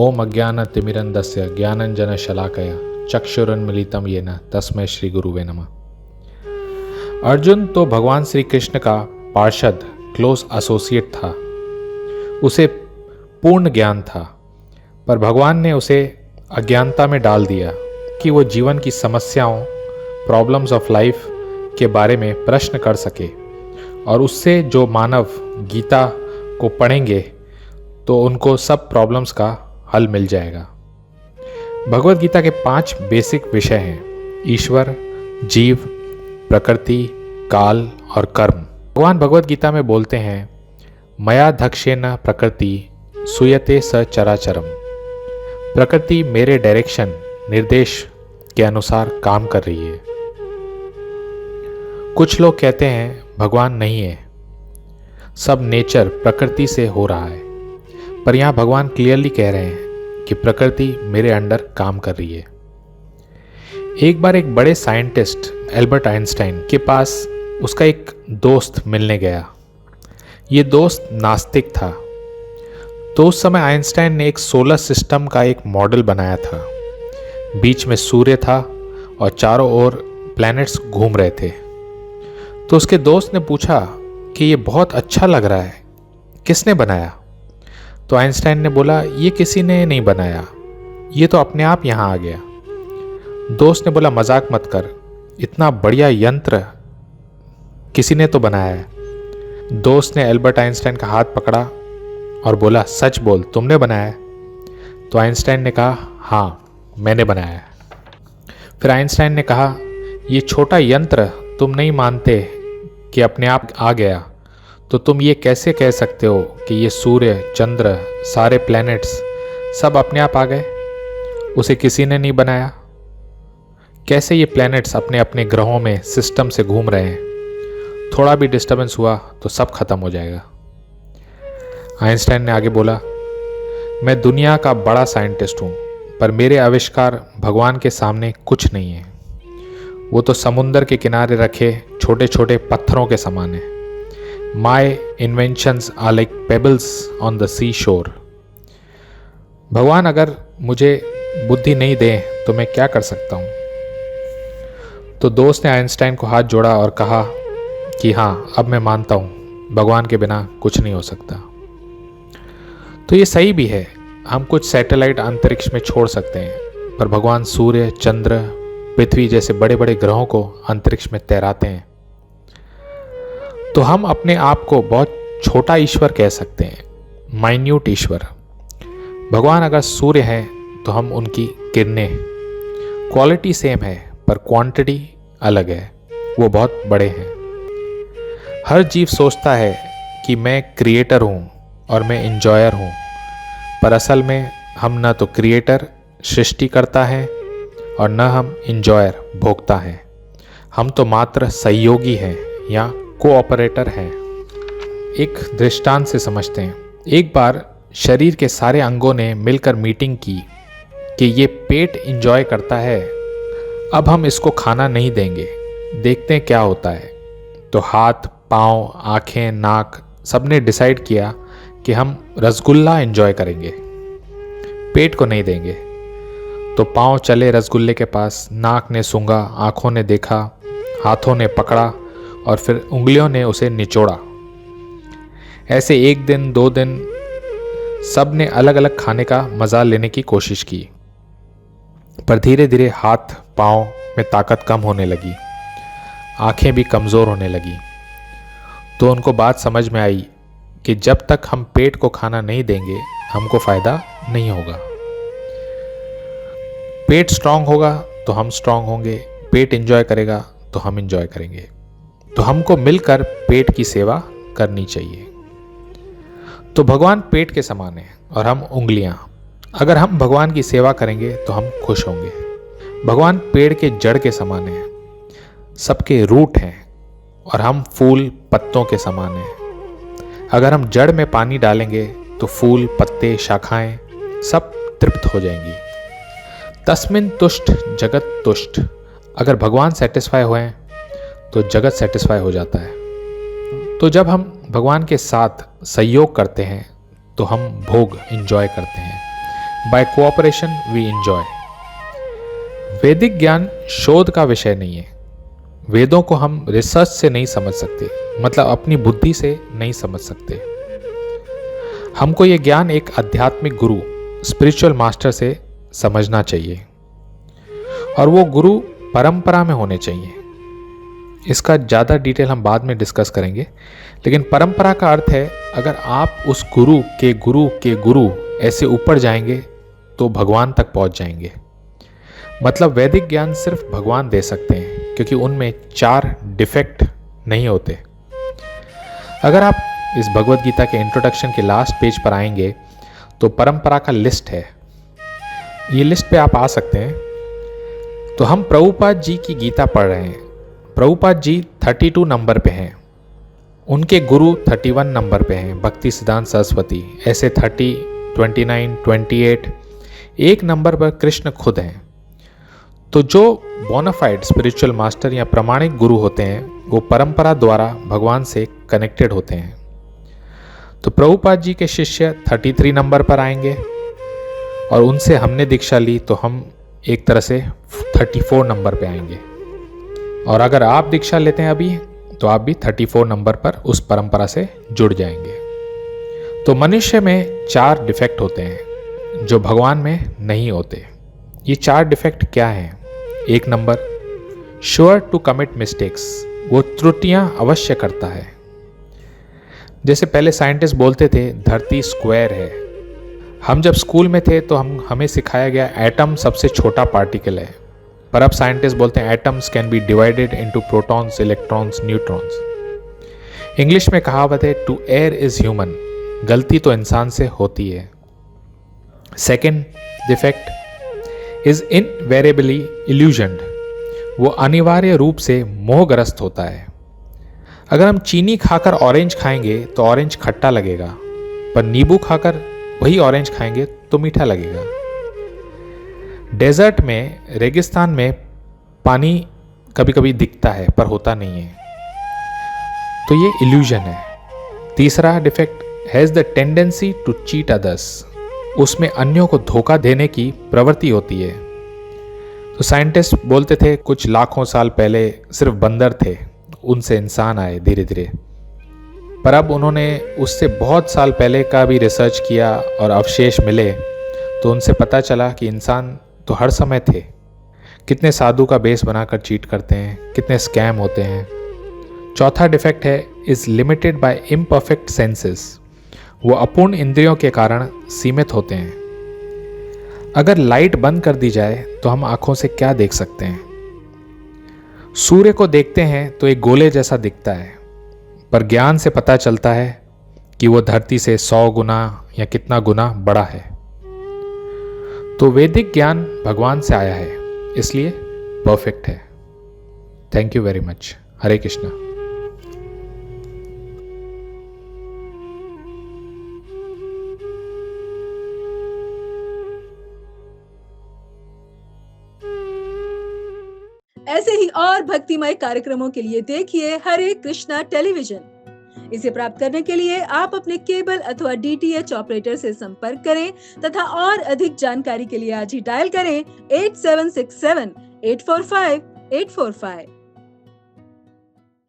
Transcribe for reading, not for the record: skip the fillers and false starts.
ओम अज्ञानतिमिरन्धस्य ज्ञानञ्जनशलाकया चक्षुरुन्मीलितं येन तस्मै श्री गुरुवे नमः। अर्जुन तो भगवान श्री कृष्ण का पार्षद क्लोज एसोसिएट था। उसे पूर्ण ज्ञान था, पर भगवान ने उसे अज्ञानता में डाल दिया कि वो जीवन की समस्याओं, प्रॉब्लम्स ऑफ लाइफ के बारे में प्रश्न कर सके, और उससे जो मानव गीता को पढ़ेंगे तो उनको सब प्रॉब्लम्स का हल मिल जाएगा। भगवत गीता के 5 बेसिक विषय हैं: ईश्वर, जीव, प्रकृति, काल और कर्म। भगवान भगवत गीता में बोलते हैं, मया धक्षेन प्रकृति सूयते स चराचरम। प्रकृति मेरे डायरेक्शन, निर्देश के अनुसार काम कर रही है। कुछ लोग कहते हैं भगवान नहीं है, सब नेचर प्रकृति से हो रहा है, पर यहाँ भगवान क्लियरली कह रहे हैं कि प्रकृति मेरे अंडर काम कर रही है। एक बार एक बड़े साइंटिस्ट एल्बर्ट आइंस्टाइन के पास उसका एक दोस्त मिलने गया। ये दोस्त नास्तिक था। तो उस समय आइंस्टाइन ने एक सोलर सिस्टम का एक मॉडल बनाया था। बीच में सूर्य था और चारों ओर प्लैनेट्स घूम रहे थे। तो उसके दोस्त ने पूछा कि ये बहुत अच्छा लग रहा है, किसने बनाया? तो आइंस्टाइन ने बोला, ये किसी ने नहीं बनाया, ये तो अपने आप यहाँ आ गया। दोस्त ने बोला, मजाक मत कर, इतना बढ़िया यंत्र किसी ने तो बनाया है। दोस्त ने एल्बर्ट आइंस्टाइन का हाथ पकड़ा और बोला, सच बोल, तुमने बनाया है? तो आइंस्टाइन ने कहा, हाँ मैंने बनाया है। फिर आइंस्टाइन ने कहा, ये छोटा यंत्र तुम नहीं मानते कि अपने आप आ गया, तो तुम ये कैसे कह सकते हो कि ये सूर्य, चंद्र, सारे प्लैनेट्स सब अपने आप आ गए? उसे किसी ने नहीं बनाया। कैसे ये प्लैनेट्स अपने अपने ग्रहों में सिस्टम से घूम रहे हैं? थोड़ा भी डिस्टर्बेंस हुआ तो सब खत्म हो जाएगा। आइंस्टाइन ने आगे बोला, मैं दुनिया का बड़ा साइंटिस्ट हूँ, पर मेरे आविष्कार भगवान के सामने कुछ नहीं है। वो तो समुंदर के किनारे रखे छोटे छोटे पत्थरों के समान है। My inventions are like pebbles on the seashore. भगवान अगर मुझे बुद्धि नहीं दे तो मैं क्या कर सकता हूँ? तो दोस्त ने आइंस्टाइन को हाथ जोड़ा और कहा कि हाँ, अब मैं मानता हूँ, भगवान के बिना कुछ नहीं हो सकता। तो ये सही भी है, हम कुछ सैटेलाइट अंतरिक्ष में छोड़ सकते हैं, पर भगवान सूर्य, चंद्र, पृथ्वी जैसे बड़े बड़े ग्रहों को अंतरिक्ष में तैराते हैं। तो हम अपने आप को बहुत छोटा ईश्वर कह सकते हैं, माइन्यूट ईश्वर। भगवान अगर सूर्य हैं तो हम उनकी किरणें। क्वालिटी सेम है पर क्वांटिटी अलग है, वो बहुत बड़े हैं। हर जीव सोचता है कि मैं क्रिएटर हूँ और मैं इंजॉयर हूँ, पर असल में हम न तो क्रिएटर, सृष्टि करता है, और न हम इंजॉयर, भोगता है। हम तो मात्र सहयोगी हैं या कोऑपरेटर है। एक दृष्टांत से समझते हैं। एक बार शरीर के सारे अंगों ने मिलकर मीटिंग की कि ये पेट एंजॉय करता है, अब हम इसको खाना नहीं देंगे, देखते हैं क्या होता है। तो हाथ, पाँव, आँखें, नाक सबने डिसाइड किया कि हम रसगुल्ला एंजॉय करेंगे, पेट को नहीं देंगे। तो पाँव चले रसगुल्ले के पास, नाक ने सूंघा, आँखों ने देखा, हाथों ने पकड़ा और फिर उंगलियों ने उसे निचोड़ा। ऐसे 1 दिन 2 दिन सब ने अलग अलग खाने का मजा लेने की कोशिश की, पर धीरे धीरे हाथ पाँव में ताकत कम होने लगी, आंखें भी कमज़ोर होने लगी। तो उनको बात समझ में आई कि जब तक हम पेट को खाना नहीं देंगे हमको फ़ायदा नहीं होगा। पेट स्ट्रांग होगा तो हम स्ट्रांग होंगे, पेट एंजॉय करेगा तो हम एंजॉय करेंगे। तो हमको मिलकर पेट की सेवा करनी चाहिए। तो भगवान पेट के समान है और हम उंगलियां। अगर हम भगवान की सेवा करेंगे तो हम खुश होंगे। भगवान पेड़ के जड़ के समान है, सबके रूट हैं, और हम फूल पत्तों के समान हैं। अगर हम जड़ में पानी डालेंगे तो फूल, पत्ते, शाखाएं सब तृप्त हो जाएंगी। तस्मिन् तुष्ट जगत तुष्ट। अगर भगवान सेटिस्फाई हुए तो जगत सेटिस्फाई हो जाता है। तो जब हम भगवान के साथ सहयोग करते हैं तो हम भोग एंजॉय करते हैं। By cooperation we enjoy. वैदिक ज्ञान शोध का विषय नहीं है। वेदों को हम रिसर्च से नहीं समझ सकते, मतलब अपनी बुद्धि से नहीं समझ सकते। हमको ये ज्ञान एक आध्यात्मिक गुरु, स्पिरिचुअल मास्टर से समझना चाहिए, और वो गुरु परंपरा में होने चाहिए। इसका ज़्यादा डिटेल हम बाद में डिस्कस करेंगे, लेकिन परंपरा का अर्थ है अगर आप उस गुरु के गुरु ऐसे ऊपर जाएंगे तो भगवान तक पहुंच जाएंगे। मतलब वैदिक ज्ञान सिर्फ भगवान दे सकते हैं, क्योंकि उनमें 4 डिफेक्ट नहीं होते। अगर आप इस भगवद गीता के इंट्रोडक्शन के लास्ट पेज पर आएंगे तो परंपरा का लिस्ट है। ये लिस्ट पे आप आ सकते हैं। तो हम प्रभुपाद जी की गीता पढ़ रहे हैं। प्रभुपाद जी 32 नंबर पे हैं, उनके गुरु 31 नंबर पे हैं, भक्ति सिद्धांत सरस्वती। ऐसे 30, 29, 28, एक नंबर पर कृष्ण खुद हैं। तो जो बोनाफाइड स्पिरिचुअल मास्टर या प्रामाणिक गुरु होते हैं वो परंपरा द्वारा भगवान से कनेक्टेड होते हैं। तो प्रभुपाद जी के शिष्य 33 नंबर पर आएंगे, और उनसे हमने दीक्षा ली तो हम एक तरह से 34 नंबर पे आएंगे। और अगर आप दीक्षा लेते हैं अभी, तो आप भी 34 नंबर पर उस परंपरा से जुड़ जाएंगे। तो मनुष्य में 4 डिफेक्ट होते हैं जो भगवान में नहीं होते। ये 4 डिफेक्ट क्या हैं? 1 number, sure to commit mistakes, वो त्रुटियां अवश्य करता है। जैसे पहले साइंटिस्ट बोलते थे धरती स्क्वायर है। हम जब स्कूल में थे तो हमें सिखाया गया एटम सबसे छोटा पार्टिकल है, पर अब साइंटिस्ट बोलते हैं atoms can be divided into protons, electrons, neutrons. English में कहावत है टू एयर इज ह्यूमन, गलती तो इंसान से होती है। सेकेंड डिफेक्ट इज इनवेरिएबली इल्यूजन्ड, वो अनिवार्य रूप से मोहग्रस्त होता है। अगर हम चीनी खाकर ऑरेंज खाएंगे तो ऑरेंज खट्टा लगेगा, पर नींबू खाकर वही ऑरेंज खाएंगे तो मीठा लगेगा। डेजर्ट में, रेगिस्तान में पानी कभी कभी दिखता है पर होता नहीं है, तो ये इल्यूजन है। तीसरा defect has the tendency to cheat others, उसमें अन्यों को धोखा देने की प्रवृत्ति होती है। तो साइंटिस्ट बोलते थे कुछ लाखों साल पहले सिर्फ बंदर थे, उनसे इंसान आए धीरे धीरे, पर अब उन्होंने उससे बहुत साल पहले का भी रिसर्च किया और अवशेष मिले, तो उनसे पता चला कि इंसान तो हर समय थे। कितने साधु का बेस बनाकर चीट करते हैं, कितने स्कैम होते हैं। चौथा डिफेक्ट है is limited by imperfect senses, वो अपूर्ण इंद्रियों के कारण सीमित होते हैं। अगर लाइट बंद कर दी जाए तो हम आंखों से क्या देख सकते हैं? सूर्य को देखते हैं तो एक गोले जैसा दिखता है, पर ज्ञान से पता चलता है कि वो धरती से 100 गुना या कितना गुना बड़ा है। तो वैदिक ज्ञान भगवान से आया है, इसलिए परफेक्ट है। Thank you very much. Hare Krishna. ऐसे ही और भक्तिमय कार्यक्रमों के लिए देखिए हरे कृष्णा टेलीविजन। इसे प्राप्त करने के लिए आप अपने केबल अथवा DTH ऑपरेटर से संपर्क करें तथा और अधिक जानकारी के लिए आज ही डायल करें 8767 845 845।